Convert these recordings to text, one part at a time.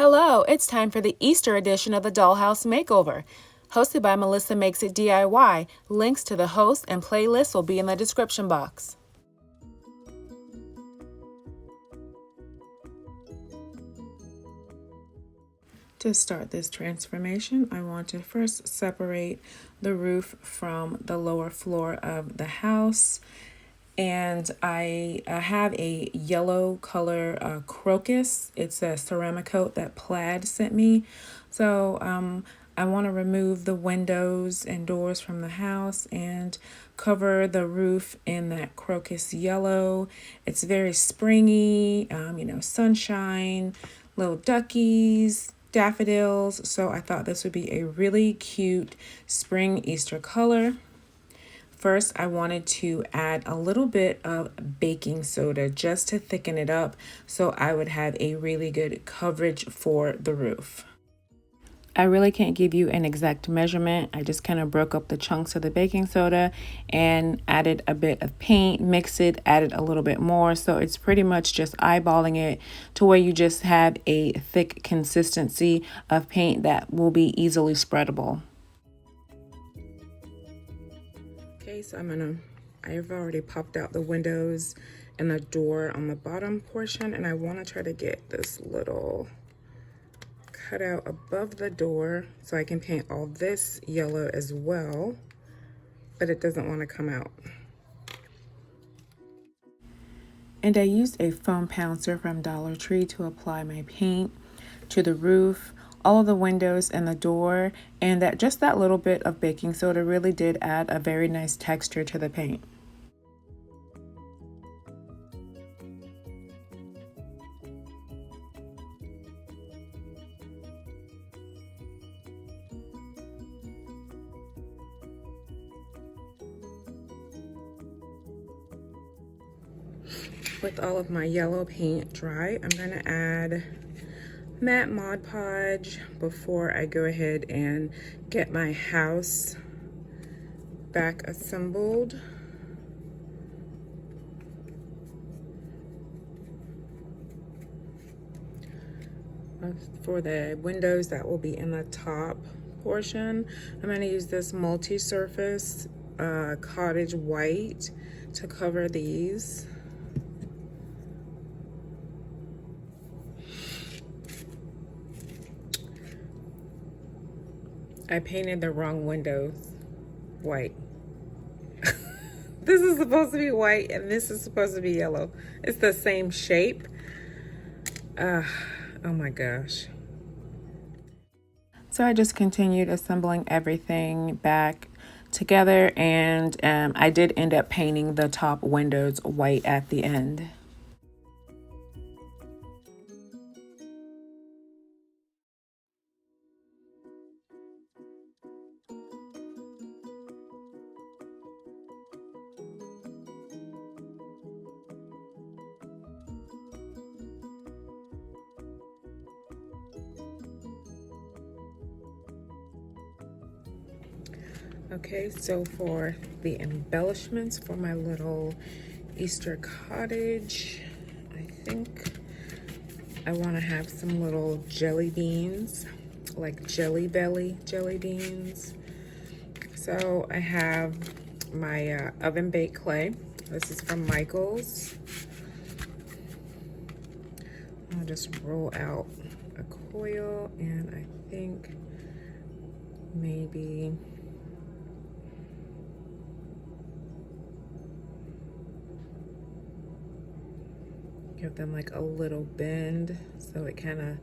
Hello, it's time for the Easter edition of the Dollhouse Makeover. Hosted by Melissa Makes It DIY. Links to the host and playlist will be in the description box. To start this transformation, I want to first separate the roof from the lower floor of the house. And I have a yellow color crocus. It's a ceramic coat that Plaid sent me. So I want to remove the windows and doors from the house and cover the roof in that crocus yellow. It's very springy, sunshine, little duckies, daffodils. So I thought this would be a really cute spring Easter color. First, I wanted to add a little bit of baking soda just to thicken it up so I would have a really good coverage for the roof. I really can't give you an exact measurement. I just kind of broke up the chunks of the baking soda and added a bit of paint, mixed it, added a little bit more. So it's pretty much just eyeballing it to where you just have a thick consistency of paint that will be easily spreadable. Okay, so I've already popped out the windows and the door on the bottom portion, and I want to try to get this little cutout above the door so I can paint all this yellow as well, but it doesn't want to come out. And I used a foam pouncer from DollarTree to apply my paint to the roof, all of the windows and the door, and that little bit of baking soda really did add a very nice texture to the paint. With all of my yellow paint dry, I'm going to add matte Mod Podge before I go ahead and get my house back assembled. For the windows that will be in the top portion, I'm going to use this multi-surface Cottage white to cover these. I painted the wrong windows white. This is supposed to be white and this is supposed to be yellow. It's the same shape. Oh my gosh. So I just continued assembling everything back together, and I did end up painting the top windows white at the end. Okay, so for the embellishments for my little Easter cottage, I think I want to have some little jelly beans, like Jelly Belly jelly beans. So I have my oven baked clay. This is from Michael's. I'll just roll out a coil, and I think maybe give them like a little bend so it kind of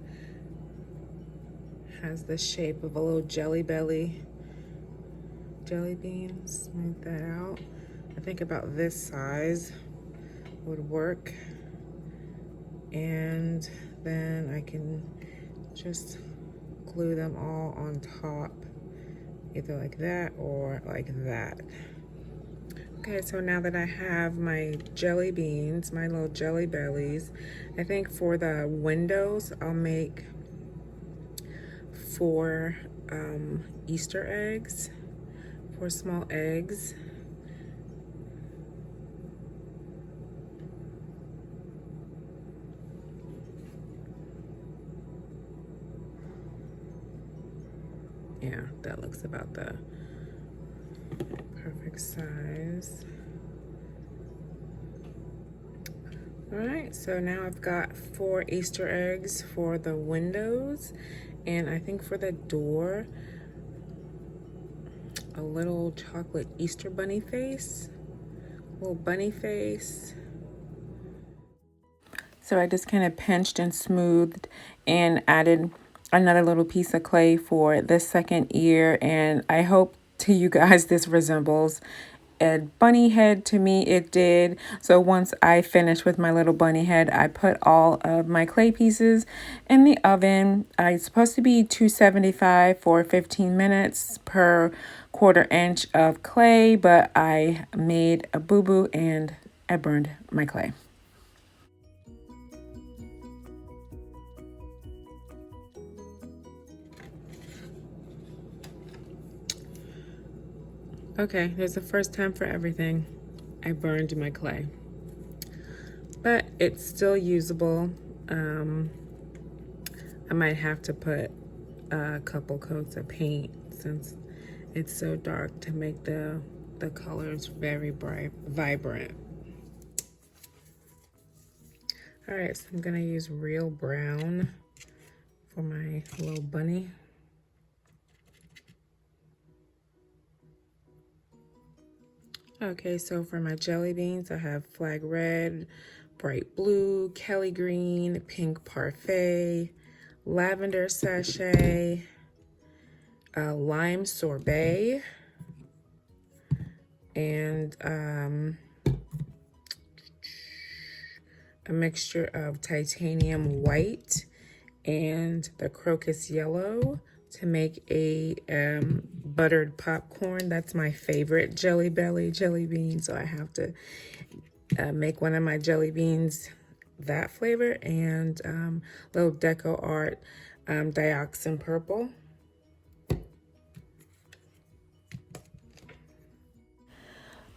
has the shape of a little jelly belly jelly bean. Smooth that out. I think about this size would work, and then I can just glue them all on top, either like that or like that. Okay, so now that I have my jelly beans, my little jelly bellies, I think for the windows, I'll make 4 Easter eggs, 4 small eggs. Yeah, that looks about the perfect size. All right, so now I've got 4 Easter eggs for the windows, and I think for the door, a little chocolate Easter bunny face, little bunny face. So I just kind of pinched and smoothed and added another little piece of clay for the second ear, and I hope to you guys this resembles a bunny head. To me it did. So once I finished with my little bunny head, I put all of my clay pieces in the oven. It's supposed to be 275 for 15 minutes per 1/4 inch of clay, but I made a boo-boo and I burned my clay. Okay, there's a first time for everything. I burned my clay, but it's still usable. I might have to put a couple coats of paint since it's so dark to make the colors very bright, vibrant. All right, so I'm gonna use real brown for my little bunny. Okay, so for my jelly beans, I have flag red, bright blue, Kelly green, pink parfait, lavender sachet, lime sorbet, and a mixture of titanium white and the crocus yellow to make a buttered popcorn. That's my favorite Jelly Belly jelly bean, so I have to make one of my jelly beans that flavor, and little deco art dioxin purple.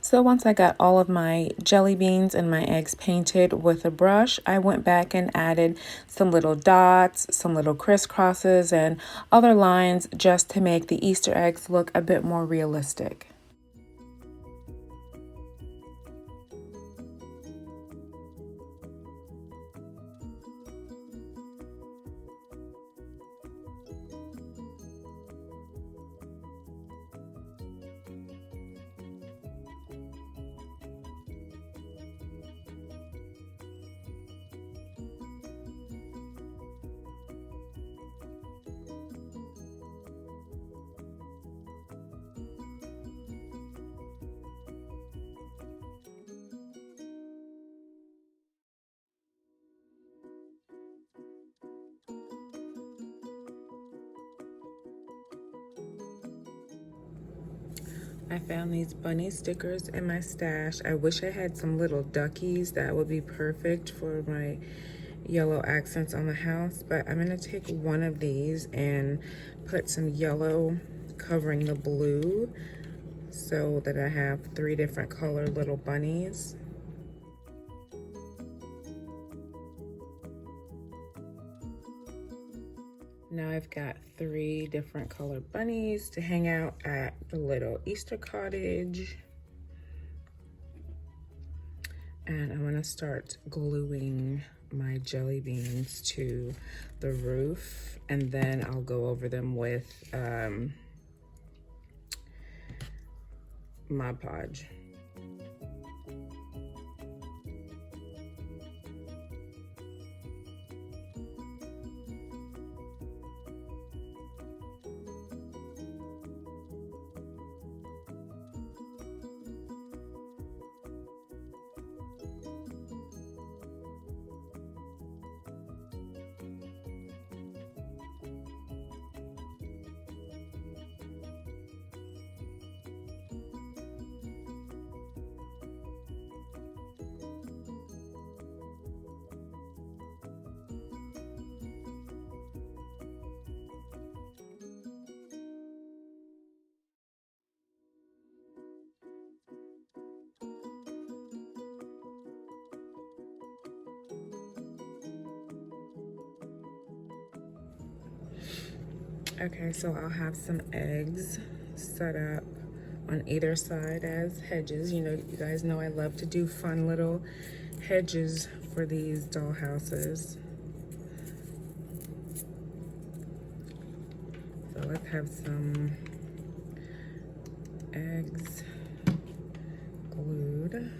So once I got all of my jelly beans and my eggs painted with a brush, I went back and added some little dots, some little crisscrosses, and other lines just to make the Easter eggs look a bit more realistic. I found these bunny stickers in my stash. I wish I had some little duckies. That would be perfect for my yellow accents on the house, but I'm gonna take one of these and put some yellow covering the blue so that I have 3 different color little bunnies. Now I've got 3 different color bunnies to hang out at the little Easter cottage. And I'm gonna start gluing my jelly beans to the roof, and then I'll go over them with Mod Podge. Okay, so I'll have some eggs set up on either side as hedges. You know, you guys know I love to do fun little hedges for these dollhouses. So let's have some eggs glued.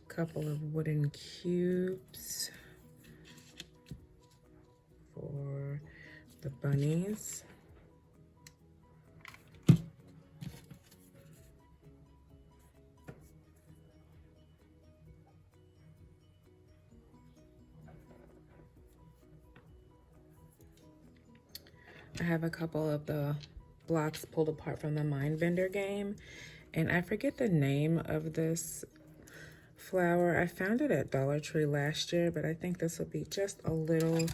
Couple of wooden cubes for the bunnies. I have a couple of the blocks pulled apart from the Mind Bender game, and I forget the name of this flower. I found it at DollarTree last year, but I think this will be just a little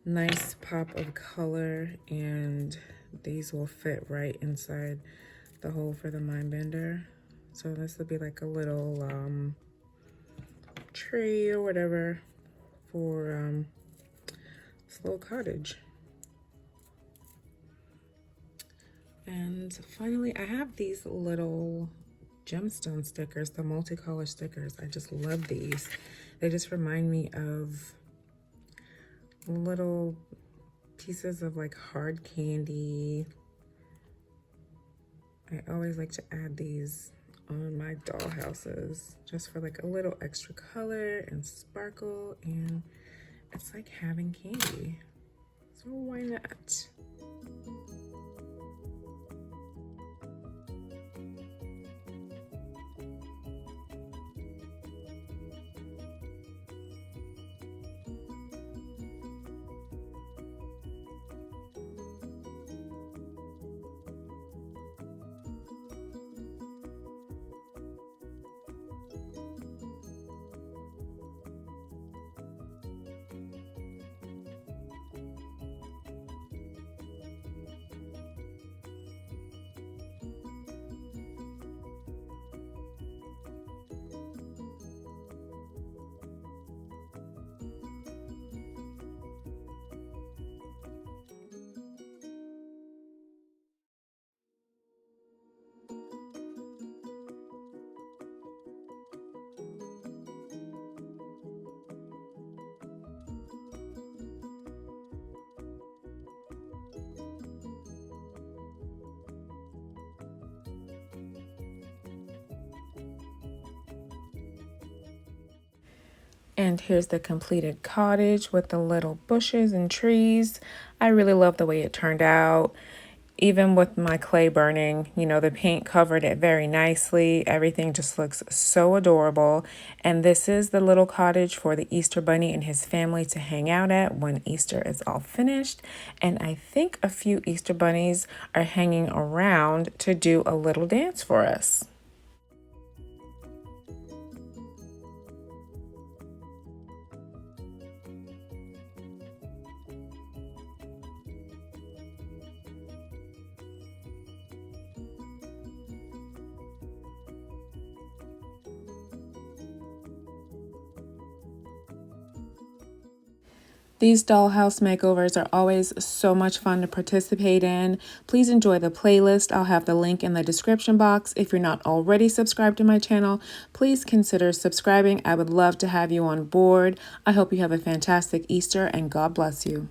nice pop of color, and these will fit right inside the hole for the Mind Bender. So this will be like a little tree or whatever for this little cottage. And finally, I have these little gemstone stickers, the multicolor stickers. I just love these. They just remind me of little pieces of like hard candy. I always like to add these on my dollhouses just for like a little extra color and sparkle, and it's like having candy. So why not? And here's the completed cottage with the little bushes and trees. I really love the way it turned out. Even with my clay burning, you know, the paint covered it very nicely. Everything just looks so adorable. And this is the little cottage for the Easter Bunny and his family to hang out at when Easter is all finished. And I think a few Easter bunnies are hanging around to do a little dance for us. These dollhouse makeovers are always so much fun to participate in. Please enjoy the playlist. I'll have the link in the description box. If you're not already subscribed to my channel, please consider subscribing. I would love to have you on board. I hope you have a fantastic Easter and God bless you.